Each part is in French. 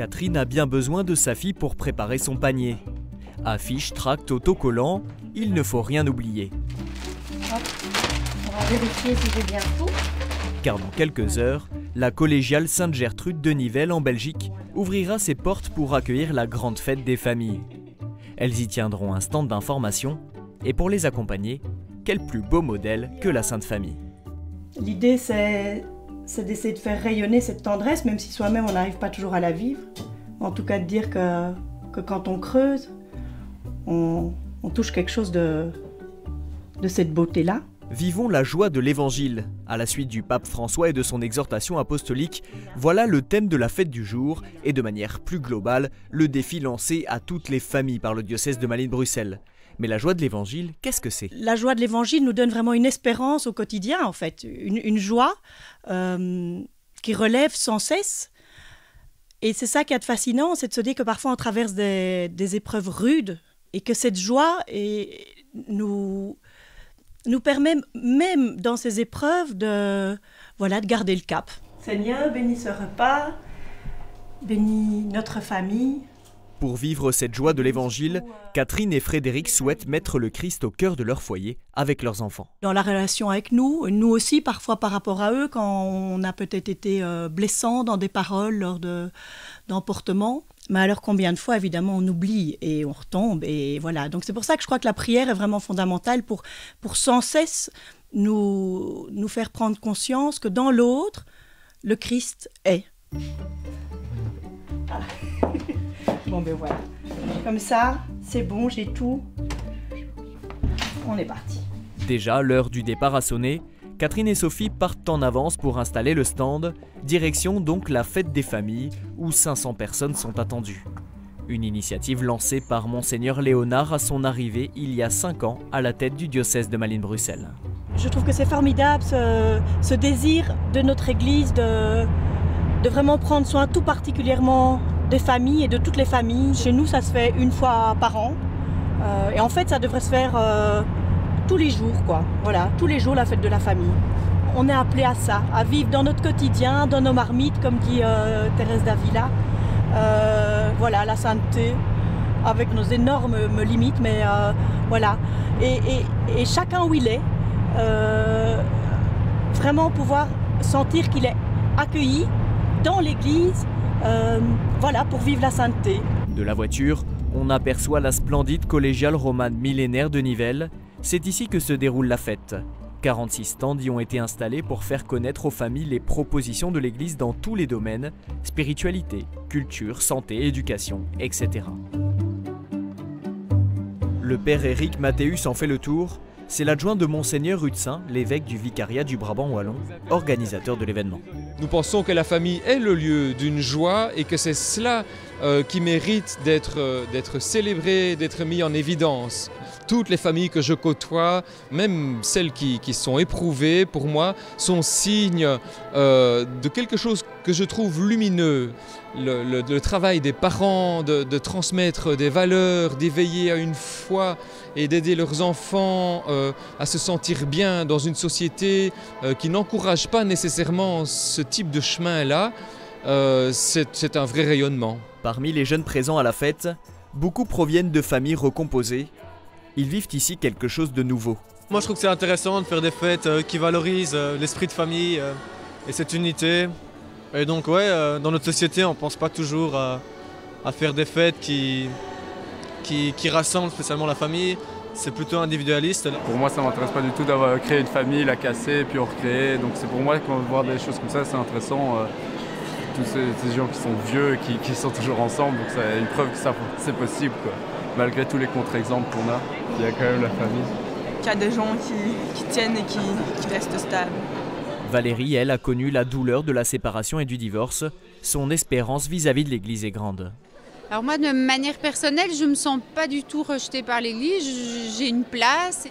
Catherine a bien besoin de sa fille pour préparer son panier. Affiches, tracts, autocollants, il ne faut rien oublier. Hop, on va vérifier si j'ai bien tout. Car dans quelques heures, la collégiale Sainte-Gertrude de Nivelles en Belgique ouvrira ses portes pour accueillir la grande fête des familles. Elles y tiendront un stand d'information et pour les accompagner, quel plus beau modèle que la Sainte Famille. L'idée c'est d'essayer de faire rayonner cette tendresse, même si soi-même on n'arrive pas toujours à la vivre. En tout cas de dire que quand on creuse, on touche quelque chose de cette beauté-là. Vivons la joie de l'Évangile. À la suite du pape François et de son exhortation apostolique, voilà le thème de la fête du jour et de manière plus globale, le défi lancé à toutes les familles par le diocèse de Malines-Bruxelles. Mais la joie de l'Évangile, qu'est-ce que c'est? La joie de l'Évangile nous donne vraiment une espérance au quotidien, en fait. Une joie qui relève sans cesse. Et c'est ça qui est fascinant, c'est de se dire que parfois on traverse des épreuves rudes et que cette joie nous permet même dans ces épreuves de garder le cap. Seigneur, bénis ce repas, bénis notre famille. Pour vivre cette joie de l'Évangile, Catherine et Frédéric souhaitent mettre le Christ au cœur de leur foyer avec leurs enfants. Dans la relation avec nous aussi parfois par rapport à eux, quand on a peut-être été blessant dans des paroles lors d'emportements. Mais alors combien de fois évidemment on oublie et on retombe et voilà. Donc c'est pour ça que je crois que la prière est vraiment fondamentale pour sans cesse nous faire prendre conscience que dans l'autre, le Christ est. Ah. Bon ben voilà, comme ça, c'est bon, j'ai tout. On est parti. Déjà, l'heure du départ a sonné. Catherine et Sophie partent en avance pour installer le stand. Direction donc la fête des familles, où 500 personnes sont attendues. Une initiative lancée par Monseigneur Léonard à son arrivée il y a 5 ans à la tête du diocèse de Malines-Bruxelles. Je trouve que c'est formidable ce désir de notre Église de vraiment prendre soin tout particulièrement des familles et de toutes les familles. Chez nous, ça se fait une fois par an. Et en fait, ça devrait se faire tous les jours, quoi. Voilà, tous les jours, la fête de la famille. On est appelé à ça, à vivre dans notre quotidien, dans nos marmites, comme dit Thérèse d'Avila. Voilà, la sainteté, avec nos énormes limites, mais voilà. Et chacun où il est, vraiment pouvoir sentir qu'il est accueilli dans l'Église, voilà, pour vivre la sainteté. De la voiture, on aperçoit la splendide collégiale romane millénaire de Nivelles. C'est ici que se déroule la fête. 46 stands y ont été installés pour faire connaître aux familles les propositions de l'Église dans tous les domaines, spiritualité, culture, santé, éducation, etc. Le père Éric Mathéus en fait le tour. C'est l'adjoint de Monseigneur Hutsin, l'évêque du vicariat du Brabant wallon, organisateur de l'événement. Nous pensons que la famille est le lieu d'une joie et que c'est cela qui mérite d'être célébré, d'être mis en évidence. Toutes les familles que je côtoie, même celles qui sont éprouvées, pour moi, sont signes de quelque chose que je trouve lumineux. Le travail des parents de transmettre des valeurs, d'éveiller à une foi et d'aider leurs enfants à se sentir bien dans une société qui n'encourage pas nécessairement ce type de chemin-là, c'est un vrai rayonnement. Parmi les jeunes présents à la fête, beaucoup proviennent de familles recomposées. Ils vivent ici quelque chose de nouveau. Moi je trouve que c'est intéressant de faire des fêtes qui valorisent l'esprit de famille et cette unité. Et donc ouais, dans notre société on ne pense pas toujours à faire des fêtes qui rassemblent spécialement la famille. C'est plutôt individualiste. Pour moi ça ne m'intéresse pas du tout d'avoir créé une famille, la casser, puis en recréer. Donc c'est pour moi quand voir des choses comme ça, c'est intéressant. Tous ces gens qui sont vieux et qui sont toujours ensemble, donc c'est une preuve que c'est possible, quoi. Malgré tous les contre-exemples qu'on a, il y a quand même la famille. Il y a des gens qui tiennent et qui restent stables. Valérie, elle, a connu la douleur de la séparation et du divorce. Son espérance vis-à-vis de l'Église est grande. Alors moi, de manière personnelle, je ne me sens pas du tout rejetée par l'Église. J'ai une place,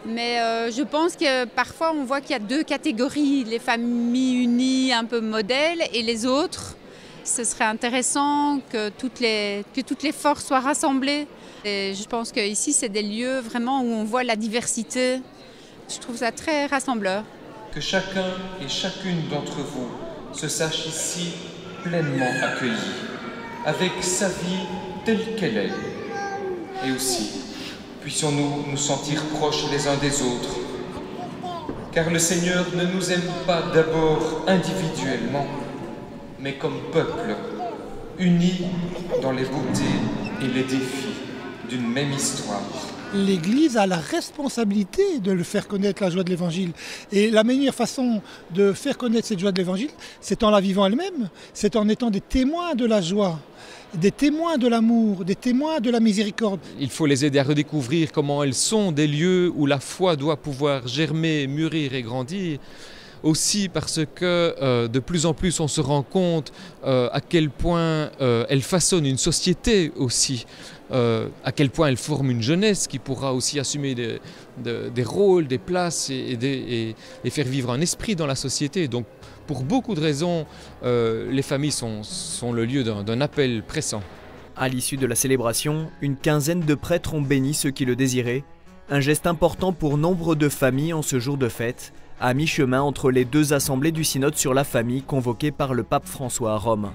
mais je pense que parfois on voit qu'il y a deux catégories. Les familles unies, un peu modèles, et les autres. Ce serait intéressant que toutes les forces soient rassemblées. Et je pense qu'ici, c'est des lieux vraiment où on voit la diversité. Je trouve ça très rassembleur. Que chacun et chacune d'entre vous se sache ici pleinement accueilli. avec sa vie telle qu'elle est. Et aussi, puissions-nous nous sentir proches les uns des autres, car le Seigneur ne nous aime pas d'abord individuellement, mais comme peuple, unis dans les beautés et les défis d'une même histoire. L'Église a la responsabilité de le faire connaître, la joie de l'Évangile. Et la meilleure façon de faire connaître cette joie de l'Évangile, c'est en la vivant elle-même, c'est en étant des témoins de la joie, des témoins de l'amour, des témoins de la miséricorde. Il faut les aider à redécouvrir comment elles sont des lieux où la foi doit pouvoir germer, mûrir et grandir. Aussi parce que de plus en plus on se rend compte à quel point elle façonne une société aussi, à quel point elle forme une jeunesse qui pourra aussi assumer des rôles, des places et faire vivre un esprit dans la société. Donc pour beaucoup de raisons, les familles sont le lieu d'un appel pressant. À l'issue de la célébration, une quinzaine de prêtres ont béni ceux qui le désiraient, un geste important pour nombre de familles en ce jour de fête, à mi-chemin entre les deux assemblées du synode sur la famille convoquées par le pape François à Rome.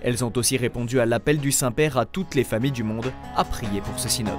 Elles ont aussi répondu à l'appel du Saint-Père à toutes les familles du monde à prier pour ce synode.